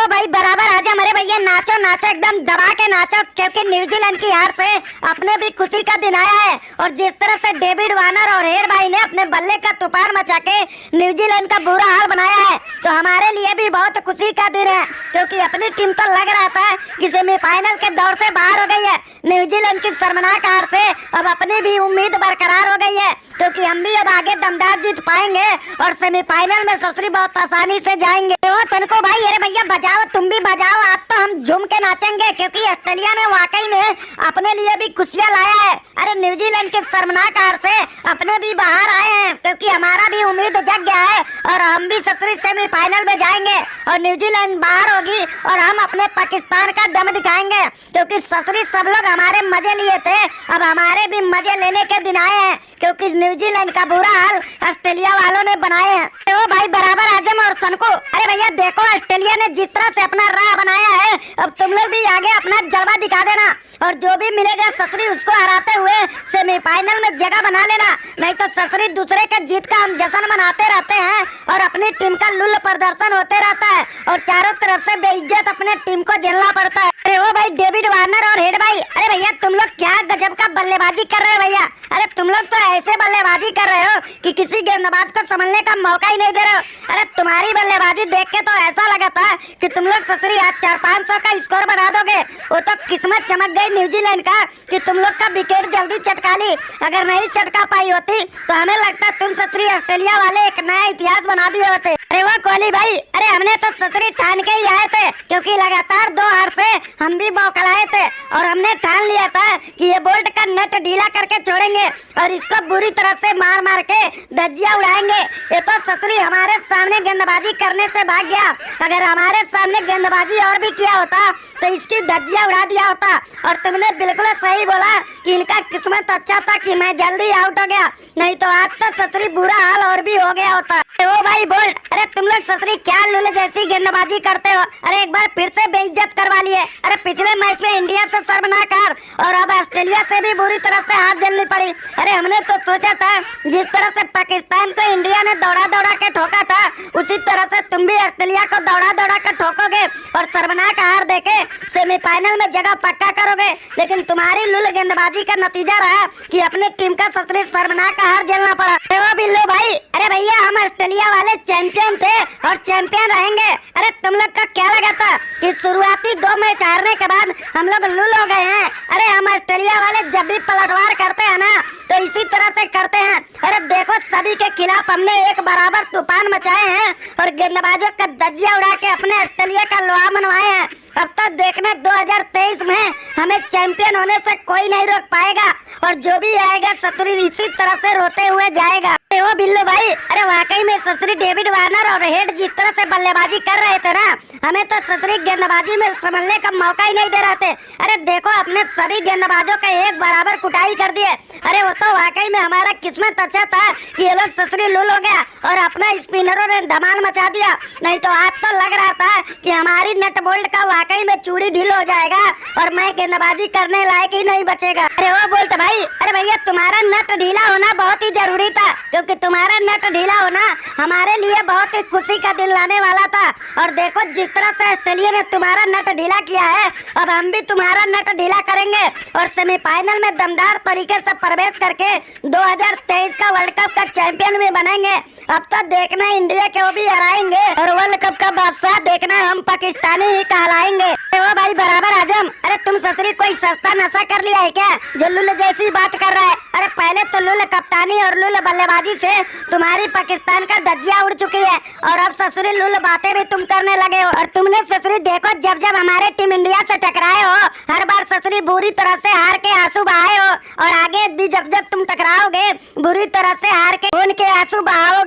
भाई बराबर आजा मेरे भैया, नाचो नाचो एकदम दबा के नाचो, क्योंकि न्यूजीलैंड की हार से अपने भी खुशी का दिन आया है। और जिस तरह से डेविड वार्नर और हेड भाई ने अपने बल्ले का तूफान मचा के न्यूजीलैंड का बुरा हाल बनाया है, तो हमारे लिए भी बहुत खुशी का दिन है, क्योंकि अपनी टीम तो लग रहा था कि सेमीफाइनल के दौर से बाहर हो गई है। न्यूजीलैंड की शर्मनाक हार से अब अपनी भी उम्मीद बरकरार हो गई है, क्योंकि हम भी अब आगे दमदार जीत पाएंगे और सेमीफाइनल में ससुरी बहुत आसानी से जाएंगे। ओ सनको भाई, अरे भैया बजाओ, तुम भी बजाओ, आज तो हम झूम के नाचेंगे, क्योंकि ऑस्ट्रेलिया ने वाकई में अपने लिए भी खुशियां लाया है। अरे न्यूजीलैंड के शर्मनाक हार से अपने भी बाहर आए हैं, क्योंकि हमारा भी उम्मीद जग गया है और हम भी ससुरी सेमीफाइनल में जाएंगे और न्यूजीलैंड बाहर होगी और हम अपने पाकिस्तान का दम दिखाएंगे, क्योंकि ससुरी सब लोग हमारे मजे लिए थे, अब हमारे भी मजे लेने के दिन आए हैं, क्योंकि न्यूजीलैंड का बुरा हाल ऑस्ट्रेलिया वालों ने बनाए हैं। तो भाई बराबर आजम और सनको, अरे भैया देखो ऑस्ट्रेलिया ने जिस तरह से अपना राह बनाया है, अब तुम लोग भी आगे अपना जलवा दिखा देना और जो भी मिलेगा ससुरी उसको हराते हुए सेमीफाइनल में जगह बना लेना, नहीं तो ससुरी दूसरे के जीत का हम जश्न मनाते रहते हैं और अपनी टीम का लुल्ल प्रदर्शन होते रहता है और चारों तरफ से बेइज्जत अपने टीम को झेलना पड़ता है। अरे वो भाई डेविड वार्नर और हेड भाई, अरे भैया तुम लोग क्या गजब का बल्लेबाजी कर रहे हो भैया। अरे तुम लोग तो ऐसे बल्लेबाजी कर रहे हो कि किसी गेंदबाज को संभलने का मौका ही नहीं दे रहे हो। अरे तुम्हारी बल्लेबाजी देख के तो ऐसा लगा था कि तुम लोग ससुरी आज 400-500 का स्कोर बना दोगे। वो तो किस्मत चमक गई न्यूजीलैंड का कि तुम लोग का विकेट जल्दी चटका ली, अगर नहीं चटका पाई होती तो हमें लगता तुम ससुरी ऑस्ट्रेलिया वाले एक नया इतिहास बना दिए होते। अरे वो कोहली भाई, अरे हमने तो ससुरी ठान के ही आए थे, क्योंकि लगातार 2 हार से हम भी बौखलाए थे और हमने ठान लिया था कि ये बोल्ट का नट ढीला करके छोड़ेंगे और इसको बुरी तरह से मार मार के धज्जियां उड़ाएंगे। ये तो ससुरी हमारे सामने गेंदबाजी करने से भाग गया, अगर हमारे सामने गेंदबाजी और भी किया होता तो इसकी धज्जियां उड़ा दिया होता। और तुमने बिल्कुल सही बोला कि इनका किस्मत अच्छा था कि मैं जल्दी आउट हो गया, नहीं तो आज तो ससुरी बुरा हाल और भी हो गया होता। ओ भाई बोल्ट, अरे तुम लोग ससुरी क्या लुल्ले जैसी गेंदबाजी करते हो, अरे एक बार फिर से बेइज्जत करवा लिए। अरे पिछले मैच में इंडिया से शर्मनाक हार और अब ऑस्ट्रेलिया से भी बुरी तरह से हार झेलनी पड़ी। अरे हमने तो सोचा था जिस तरह से पाकिस्तान को इंडिया ने दौड़ा दौड़ा के ठोका था, उसी तरह से तुम भी ऑस्ट्रेलिया को दौड़ा दौड़ा के ठोकोगे और शर्मनाक हार देके सेमीफाइनल में जगह पक्का करोगे। लेकिन तुम्हारी लुल गेंदबाजी का नतीजा रहा कि अपने टीम का ससुरी शर्मनाक हार झेलना पड़ा। बिल्लू भाई, अरे भैया हम ऑस्ट्रेलिया वाले चैंपियन थे और चैंपियन रहेंगे। अरे तुम लोग का क्या लगा था कि शुरुआती 2 मैच हारने के बाद हम लोग लुल हो गए हैं। अरे हम ऑस्ट्रेलिया वाले जब भी पलटवार करते हैं ना तो इसी तरह से करते हैं। अरे देखो सभी के खिलाफ हमने एक बराबर तूफान मचाए हैं और गेंदबाजों का धज्जियां उड़ा के अपने ऑस्ट्रेलिया का लोहा मनवाए हैं। अब तो देखना 2023 में हमें चैंपियन होने से कोई नहीं रोक पाएगा और जो भी आएगा ससुरी इसी तरह से रोते हुए जाएगा। ओ बिल्लू भाई, अरे वाकई में ससुरी डेविड वार्नर और हेड जिस तरह से बल्लेबाजी कर रहे थे ना, हमें तो ससुरी गेंदबाजी में संभलने का मौका ही नहीं दे रहे थे। अरे देखो अपने सभी गेंदबाजों का एक बराबर कुटाई कर दिए। अरे वो तो वाकई में हमारा किस्मत अच्छा था कि ये लोग ससुरी लुल हो गया और अपना स्पिनरों ने धमाल मचा दिया, नहीं तो आज तो लग रहा था कि हमारी नट बोल्ट का वाकई में चूड़ी ढील हो जाएगा और मैं गेंदबाजी करने लायक ही नहीं बचेगा। अरे वो बोल्ट भाई, अरे भैया तुम्हारा नट ढीला होना बहुत ही जरूरी था, क्योंकि तुम्हारा नट ढीला होना हमारे लिए बहुत ही खुशी का दिन लाने वाला था। और देखो जिस तरह से ऑस्ट्रेलिया ने तुम्हारा नट ढीला किया है, अब हम भी तुम्हारा नट ढीला करेंगे और सेमीफाइनल में दमदार तरीके से प्रवेश करके 2023 का वर्ल्ड कप का चैंपियन भी बनेंगे। अब तो देखना इंडिया को भी हराएंगे और वर्ल्ड कप का बादशाह देखना हम पाकिस्तानी ही कहलाएंगे। वो भाई बराबर आजम, अरे तुम ससुरी कोई सस्ता नशा कर लिया है क्या जो लुल जैसी बात कर रहा है। अरे पहले तो लुल कप्तानी और लुल बल्लेबाजी से तुम्हारी पाकिस्तान का धज्जियां उड़ चुकी है और अब ससुरी लुल बातें भी तुम करने लगे हो। और तुमने ससुरी देखो जब जब हमारे टीम इंडिया से टकराए हो, हर बार ससुरी बुरी तरह से हार के आंसू बहाए हो और आगे भी जब जब तुम टकराओगे बुरी तरह से हार के खून के आंसू बहाओगे।